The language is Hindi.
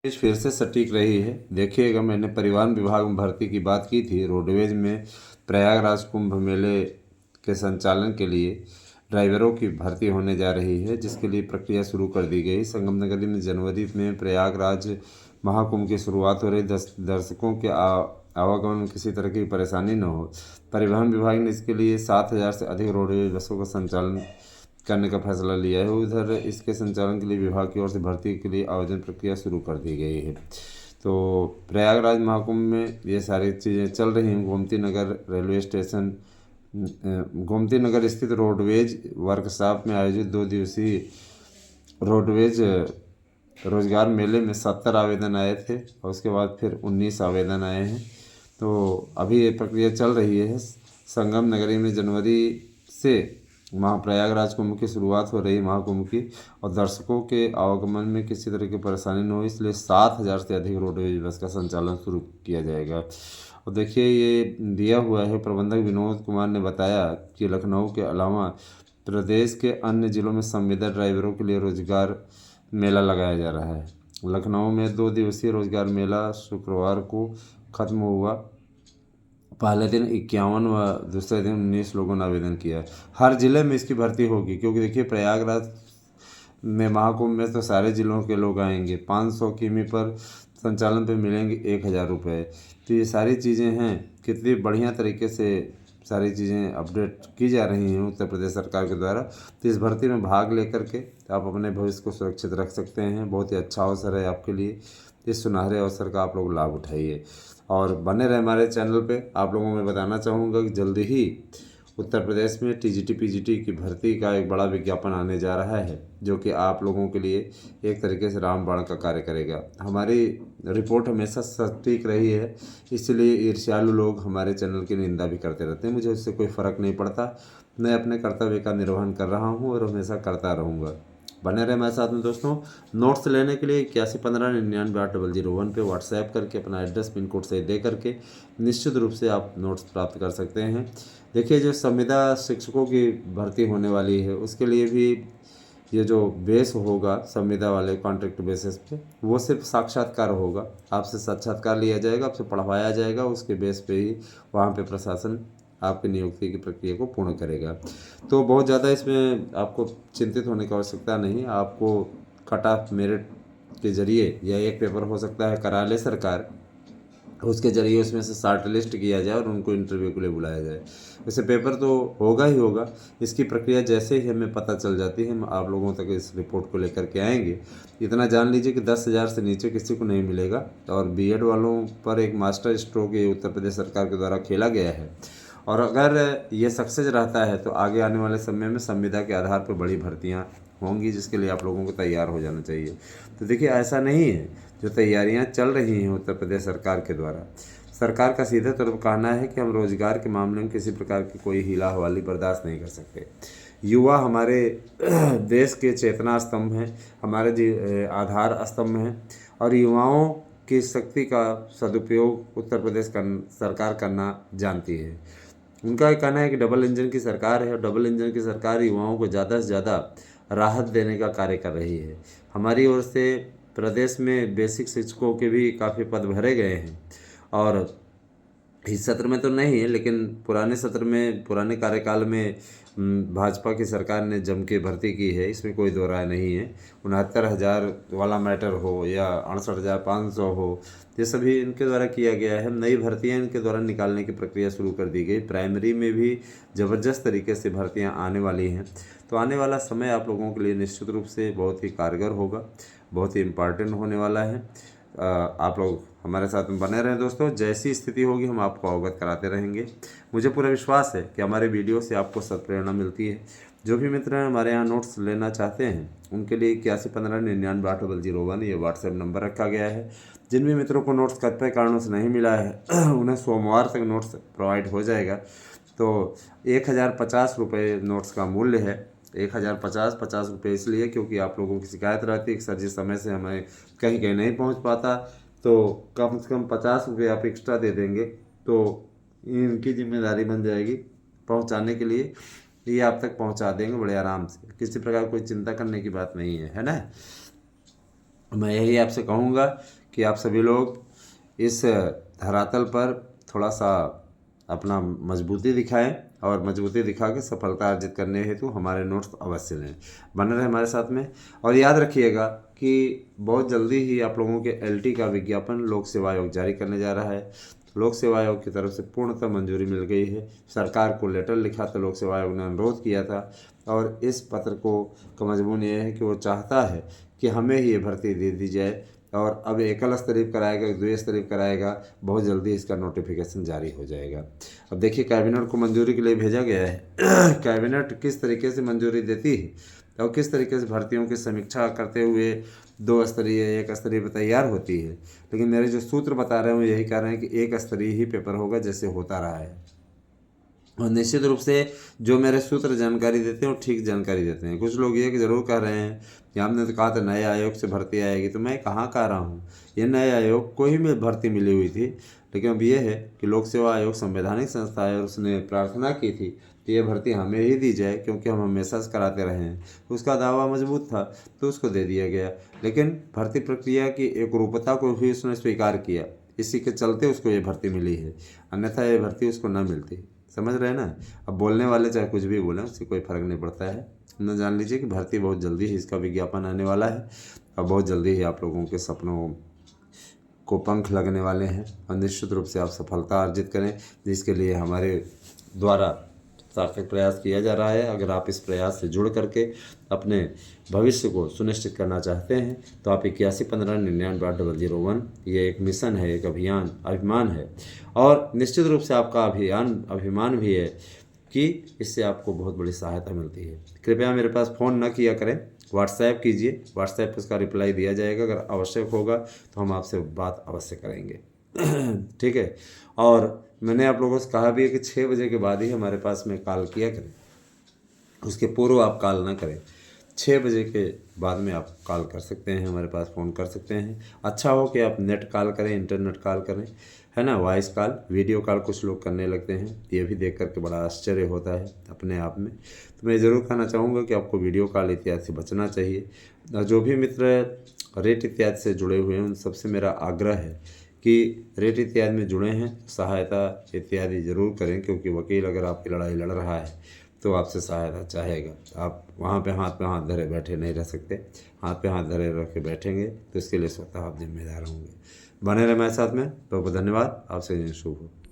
रोडवेज फिर से सटीक रही है। देखिएगा, मैंने परिवहन विभाग में भर्ती की बात की थी। रोडवेज में प्रयागराज कुंभ मेले के संचालन के लिए ड्राइवरों की भर्ती होने जा रही है, जिसके लिए प्रक्रिया शुरू कर दी गई। संगम नगरी में जनवरी में प्रयागराज महाकुंभ की शुरुआत हो रही। दर्शकों के आवागमन में किसी तरह की परेशानी न हो, परिवहन विभाग ने इसके लिए 7,000 से अधिक रोडवेज बसों का संचालन करने का फैसला लिया है। उधर इसके संचालन के लिए विभाग की ओर से भर्ती के लिए आवेदन प्रक्रिया शुरू कर दी गई है। तो प्रयागराज महाकुंभ में ये सारी चीज़ें चल रही हैं। गोमती नगर रेलवे स्टेशन, गोमती नगर स्थित रोडवेज वर्कशॉप में आयोजित 2 दिवसीय रोडवेज रोजगार मेले में 70 आवेदन आए थे और उसके बाद फिर 19 आवेदन आए हैं। तो अभी ये प्रक्रिया चल रही है। संगम नगरी में जनवरी से प्रयागराज कुंभ की शुरुआत हो रही महाकुंभ की, और दर्शकों के आवागमन में किसी तरह की परेशानी न हो, इसलिए 7,000 से अधिक रोडवेज बस का संचालन शुरू किया जाएगा। और देखिए, ये दिया हुआ है। प्रबंधक विनोद कुमार ने बताया कि लखनऊ के अलावा प्रदेश के अन्य जिलों में संविदा ड्राइवरों के लिए रोजगार मेला लगाया जा रहा है। लखनऊ में 2 दिवसीय रोजगार मेला शुक्रवार को खत्म हुआ। पहले दिन 51 व दूसरे दिन 19 लोगों ने आवेदन किया। हर जिले में इसकी भर्ती होगी, क्योंकि देखिए प्रयागराज में महाकुंभ में तो सारे जिलों के लोग आएंगे। 500 किमी पर संचालन पे मिलेंगे 1,000 रुपये। तो ये सारी चीज़ें हैं, कितनी बढ़िया तरीके से सारी चीज़ें अपडेट की जा रही हैं उत्तर प्रदेश सरकार के द्वारा। तो इस भर्ती में भाग लेकर के आप अपने भविष्य को सुरक्षित रख सकते हैं। बहुत ही अच्छा अवसर है आपके लिए। इस सुनहरे अवसर का आप लोग लाभ उठाइए और बने रहे हमारे चैनल पे। आप लोगों में बताना चाहूँगा कि जल्दी ही उत्तर प्रदेश में टीजीटी पीजीटी की भर्ती का एक बड़ा विज्ञापन आने जा रहा है, जो कि आप लोगों के लिए एक तरीके से रामबाण का कार्य करेगा। हमारी रिपोर्ट हमेशा सटीक रही है, इसलिए ईर्ष्यालु लोग हमारे चैनल की निंदा भी करते रहते हैं। मुझे उससे कोई फ़र्क नहीं पड़ता। मैं अपने कर्तव्य का निर्वहन कर रहा हूँ और हमेशा करता रहूँगा। बने रहे हमारे साथ में दोस्तों। नोट्स लेने के लिए 8115998001 पे व्हाट्सएप करके अपना एड्रेस पिन कोड से दे करके निश्चित रूप से आप नोट्स प्राप्त कर सकते हैं। देखिए, जो संविदा शिक्षकों की भर्ती होने वाली है, उसके लिए भी ये जो बेस होगा संविदा वाले कॉन्ट्रैक्ट बेसिस पे, वो सिर्फ साक्षात्कार होगा। आपसे साक्षात्कार लिया जाएगा, आपसे पढ़वाया जाएगा, उसके बेस पे ही वहाँ पे प्रशासन आपकी नियुक्ति की प्रक्रिया को पूर्ण करेगा। तो बहुत ज़्यादा इसमें आपको चिंतित होने की आवश्यकता नहीं। आपको कट ऑफ मेरिट के जरिए या एक पेपर हो सकता है करा ले सरकार, उसके जरिए उसमें से शॉर्ट लिस्ट किया जाए और उनको इंटरव्यू के लिए बुलाया जाए। वैसे पेपर तो होगा ही होगा। इसकी प्रक्रिया जैसे ही हमें पता चल जाती है, हम आप लोगों तक इस रिपोर्ट को लेकर के आएंगे। इतना जान लीजिए कि 10,000 से नीचे किसी को नहीं मिलेगा। और बीएड वालों पर एक मास्टर स्ट्रोक ये उत्तर प्रदेश सरकार के द्वारा खेला गया है, और अगर ये सक्सेस रहता है तो आगे आने वाले समय में संविदा के आधार पर बड़ी भर्तियाँ होंगी, जिसके लिए आप लोगों को तैयार हो जाना चाहिए। तो देखिए, ऐसा नहीं है, जो तैयारियां चल रही हैं उत्तर प्रदेश सरकार के द्वारा, सरकार का सीधे तौर पर कहना है कि हम रोजगार के मामले में किसी प्रकार की कोई हीला हवाली बर्दाश्त नहीं कर सकते। युवा हमारे देश के चेतना स्तंभ हैं, हमारे आधार स्तंभ हैं, और युवाओं की शक्ति का सदुपयोग उत्तर प्रदेश सरकार करना जानती है। उनका कहना है कि डबल इंजन की सरकार है, और डबल इंजन की सरकार युवाओं को ज़्यादा से ज़्यादा राहत देने का कार्य कर रही है। हमारी ओर से प्रदेश में बेसिक शिक्षकों के भी काफ़ी पद भरे गए हैं, और इस सत्र में तो नहीं है, लेकिन पुराने सत्र में, पुराने कार्यकाल में भाजपा की सरकार ने जम के भर्ती की है, इसमें कोई दो राय नहीं है। 69,000 वाला मैटर हो या 68,500 हो, ये सभी इनके द्वारा किया गया है। नई भर्तियां इनके द्वारा निकालने की प्रक्रिया शुरू कर दी गई। प्राइमरी में भी ज़बरदस्त तरीके से भर्तियां आने वाली हैं। तो आने वाला समय आप लोगों के लिए निश्चित रूप से बहुत ही कारगर होगा, बहुत ही इम्पॉर्टेंट होने वाला है। आप लोग हमारे साथ में बने रहें दोस्तों। जैसी स्थिति होगी हम आपको अवगत कराते रहेंगे। मुझे पूरा विश्वास है कि हमारे वीडियो से आपको सत्प्रेरणा मिलती है। जो भी मित्र हमारे यहाँ नोट्स लेना चाहते हैं, उनके लिए 8115998001 ये व्हाट्सएप नंबर रखा गया है। जिन भी मित्रों को नोट्स कतिपय कारणों से नहीं मिला है उन्हें सोमवार तक नोट्स प्रोवाइड हो जाएगा। तो 1,050 रुपये नोट्स का मूल्य है। 1,050 रुपये इसलिए क्योंकि आप लोगों की शिकायत रहती है कि सर जी समय से हमें कहीं कहीं नहीं पहुंच पाता, तो कम से कम 50 रुपये आप एक्स्ट्रा दे देंगे तो इनकी जिम्मेदारी बन जाएगी पहुंचाने के लिए। ये आप तक पहुंचा देंगे बड़े आराम से। किसी प्रकार कोई चिंता करने की बात नहीं है, है ना। मैं यही आपसे कहूँगा कि आप सभी लोग इस धरातल पर थोड़ा सा अपना मजबूती दिखाएं और मजबूती दिखा के सफलता अर्जित करने हेतु हमारे नोट्स अवश्य लें। बने रहे हमारे साथ में। और याद रखिएगा कि बहुत जल्दी ही आप लोगों के एलटी का विज्ञापन लोक सेवा आयोग जारी करने जा रहा है। लोक सेवा आयोग की तरफ से पूर्णतः मंजूरी मिल गई है। सरकार को लेटर लिखा था, लोक सेवा आयोग ने अनुरोध किया था और इस पत्र को का मजमून ये है कि वो चाहता है कि हमें ही ये भर्ती दे दी जाए और अब एकल स्तरीय कराएगा, द्वितीय स्तरीय कराएगा, बहुत जल्दी इसका नोटिफिकेशन जारी हो जाएगा। अब देखिए कैबिनेट को मंजूरी के लिए भेजा गया है। कैबिनेट किस तरीके से मंजूरी देती है और किस तरीके से भर्तियों की समीक्षा करते हुए 2 स्तरीय 1 स्तरीय तैयार होती है। लेकिन मेरे जो सूत्र बता रहे हैं वो यही कह रहे हैं कि 1 स्तरीय ही पेपर होगा जैसे होता रहा है। और निश्चित रूप से जो मेरे सूत्र जानकारी देते हैं वो ठीक जानकारी देते हैं। कुछ लोग ये ज़रूर कह रहे हैं कि हमने तो कहा था नए आयोग से भर्ती आएगी, तो मैं कहाँ कह रहा हूँ, ये नए आयोग को ही में भर्ती मिली हुई थी। लेकिन अब ये है कि लोक सेवा आयोग संवैधानिक संस्था है और उसने प्रार्थना की थी कि ये भर्ती हमें ही दी जाए क्योंकि हम हमेशा से कराते रहे हैं। उसका दावा मजबूत था तो उसको दे दिया गया। लेकिन भर्ती प्रक्रिया की एक रूपता को भी उसने स्वीकार किया, इसी के चलते उसको ये भर्ती मिली है, अन्यथा ये भर्ती उसको न मिलती। समझ रहे हैं ना। अब बोलने वाले चाहे कुछ भी बोलें, उससे कोई फ़र्क नहीं पड़ता है। न जान लीजिए कि भर्ती बहुत जल्दी ही इसका विज्ञापन आने वाला है और बहुत जल्दी ही आप लोगों के सपनों को पंख लगने वाले हैं और निश्चित रूप से आप सफलता अर्जित करें, जिसके लिए हमारे द्वारा सार्थक प्रयास किया जा रहा है। अगर आप इस प्रयास से जुड़ करके अपने भविष्य को सुनिश्चित करना चाहते हैं तो आप 8115998001 ये एक मिशन है, एक अभिमान है और निश्चित रूप से आपका अभिमान भी है कि इससे आपको बहुत बड़ी सहायता मिलती है। कृपया मेरे पास फ़ोन न किया करें, व्हाट्सएप कीजिए, व्हाट्सएप पर उसका रिप्लाई दिया जाएगा। अगर आवश्यक होगा तो हम आपसे बात अवश्य करेंगे। ठीक है। और मैंने आप लोगों से कहा भी है कि 6 बजे के बाद ही हमारे पास में कॉल किया करें, उसके पूर्व आप कॉल ना करें। 6 बजे के बाद में आप कॉल कर सकते हैं, हमारे पास फ़ोन कर सकते हैं। अच्छा हो कि आप नेट कॉल करें, इंटरनेट कॉल करें, है ना, वॉइस कॉल, वीडियो कॉल कुछ लोग करने लगते हैं, ये भी देख करके बड़ा आश्चर्य होता है अपने आप में। तो मैं ज़रूर कहना चाहूँगा कि आपको वीडियो कॉल इत्यादि से बचना चाहिए। और जो भी मित्र रेट इत्यादि से जुड़े हुए हैं उन सबसे मेरा आग्रह है कि रेट इत्यादि में जुड़े हैं सहायता इत्यादि ज़रूर करें, क्योंकि वकील अगर आपकी लड़ाई लड़ रहा है तो आपसे सहायता चाहेगा। आप वहाँ पे हाथ धरे बैठे नहीं रह सकते। हाथ पे हाथ धरे रख के बैठेंगे तो इसके लिए स्वतः आप जिम्मेदार होंगे। बने रहे मेरे साथ में। बहुत बहुत धन्यवाद। आपसे शुभ हो।